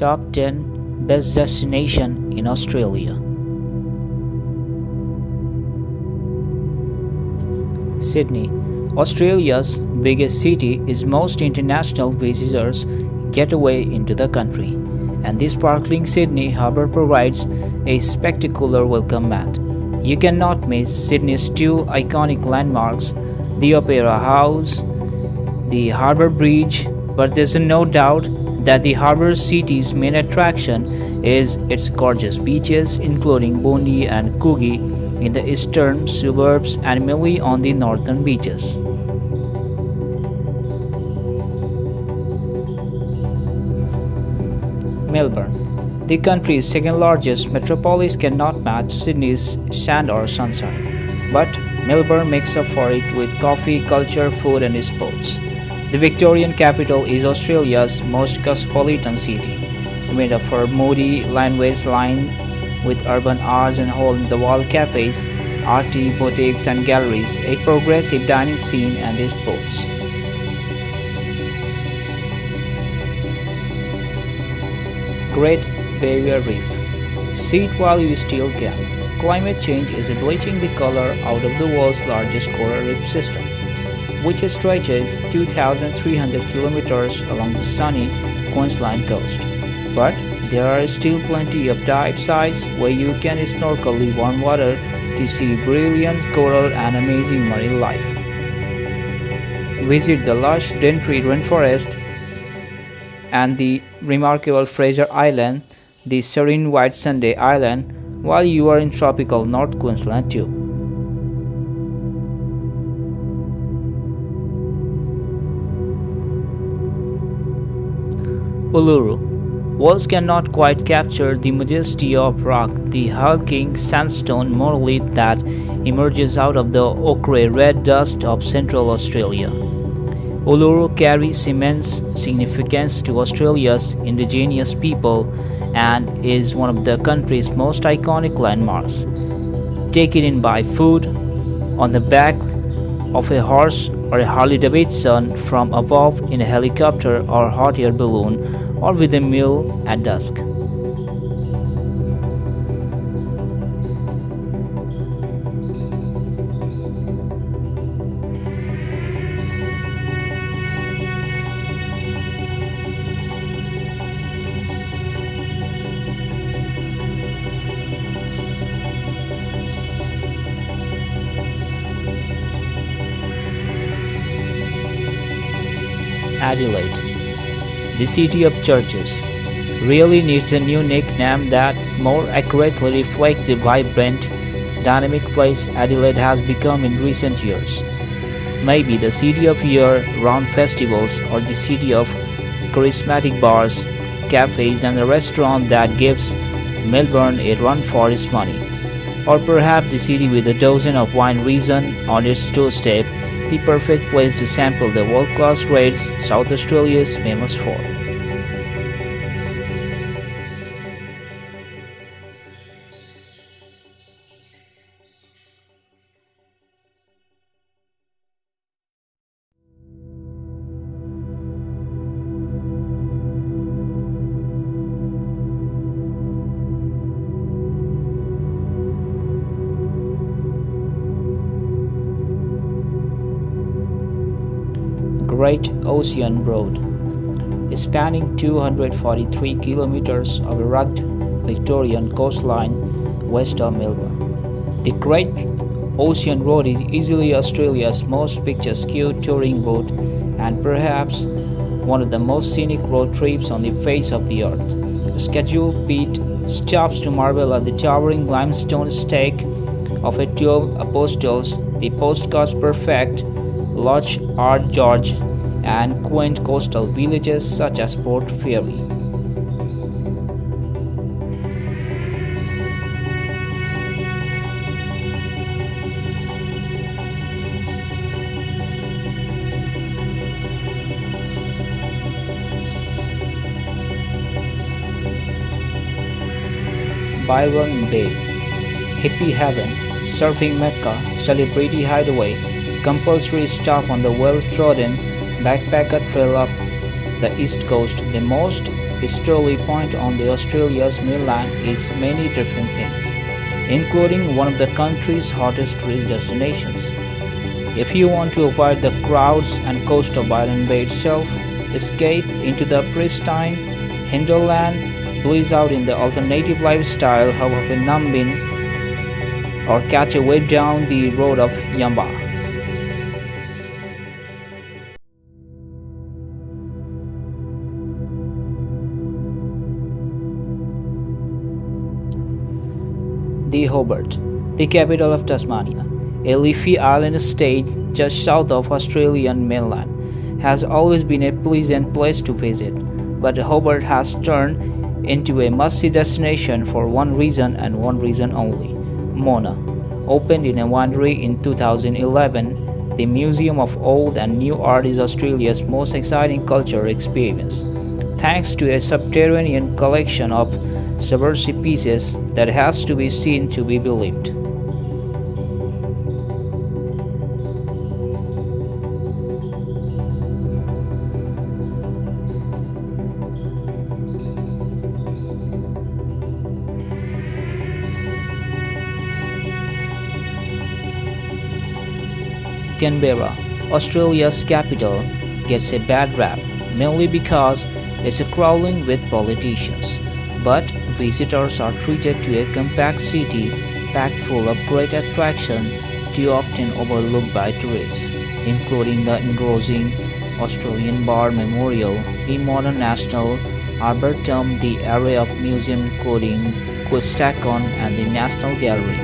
Top 10 Best Destination in Australia. Sydney, Australia's biggest city, is most international visitors getaway into the country, and the sparkling Sydney Harbour provides a spectacular welcome mat. You cannot miss Sydney's two iconic landmarks, the Opera House, the Harbour Bridge, but there's no doubt that the harbour city's main attraction is its gorgeous beaches, including Bondi and Coogee in the eastern suburbs and Millie on the northern beaches. Melbourne, the country's second largest metropolis, cannot match Sydney's sand or sunshine, but Melbourne makes up for it with coffee, culture, food and sports. The Victorian capital is Australia's most cosmopolitan city, made up for moody laneways lined with urban arts and hole-in-the-wall cafes, arty boutiques and galleries, a progressive dining scene and sports. Great Barrier Reef. See it while you still can. Climate change is bleaching the color out of the world's largest coral reef system, which stretches 2,300 kilometers along the sunny Queensland coast. But there are still plenty of dive sites where you can snorkel the warm water to see brilliant coral and amazing marine life. Visit the lush Daintree rainforest and the remarkable Fraser Island, the serene Whitsunday Island, while you are in tropical North Queensland too. Uluru. Words cannot quite capture the majesty of rock, the hulking sandstone monolith that emerges out of the ochre red dust of Central Australia. Uluru carries immense significance to Australia's indigenous people and is one of the country's most iconic landmarks. Take it in by foot, on the back of a horse or a Harley Davidson, from above in a helicopter or hot air balloon, or with a meal at dusk. Adelaide, the city of churches, really needs a new nickname that more accurately reflects the vibrant, dynamic place Adelaide has become in recent years. Maybe the city of year-round festivals, or the city of charismatic bars, cafes and a restaurant that gives Melbourne a run for its money. Or perhaps the city with a dozen of wine regions on its doorstep, the perfect place to sample the world-class grades South Australia is famous for. Great Ocean Road, spanning 243 kilometers of a rugged Victorian coastline west of Melbourne. The Great Ocean Road is easily Australia's most picturesque touring route and perhaps one of the most scenic road trips on the face of the earth. The scheduled pit stops to marvel at the towering limestone stake of a 12 apostles, the postcards perfect Loch Art George, and quaint coastal villages such as Port Fairy. Byron Bay, hippie heaven, surfing mecca, celebrity hideaway, compulsory stop on the well-trodden backpacker trail up the east coast, the most easterly point on the Australia's mainland is many different things, including one of the country's hottest tourist destinations. If you want to avoid the crowds and coast of Byron Bay itself, escape into the pristine hinterland, bliss out in the alternative lifestyle hub of Nambin, or catch a way down the road of Yamba. The Hobart, the capital of Tasmania, a leafy island state just south of Australian mainland, has always been a pleasant place to visit, but Hobart has turned into a must-see destination for one reason and one reason only. Mona. Opened in a winery in 2011, the Museum of Old and New Art is Australia's most exciting cultural experience, thanks to a subterranean collection of subversive pieces that has to be seen to be believed. Canberra, Australia's capital, gets a bad rap mainly because it's crawling with politicians. But visitors are treated to a compact city packed full of great attraction too often overlooked by tourists, including the engrossing Australian War Memorial, the modern National Arboretum, the array of museums including Questacon and the National Gallery,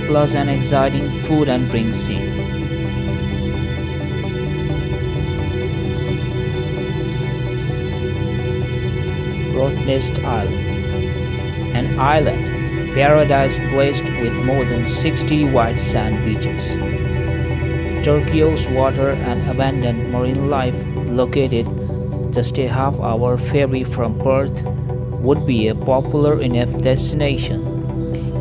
plus an exciting food and drink scene. ROTTNEST Island, an island paradise blessed with more than 60 white sand beaches, turquoise water and abundant marine life. Located just a half-hour ferry from Perth, would be a popular enough destination,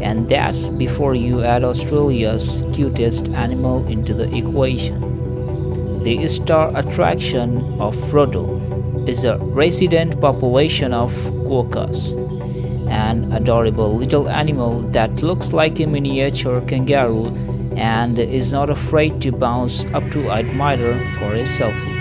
and that's before you add Australia's cutest animal into the equation. The star attraction of Frodo is a resident population of quokkas, an adorable little animal that looks like a miniature kangaroo and is not afraid to bounce up to admirer for a selfie.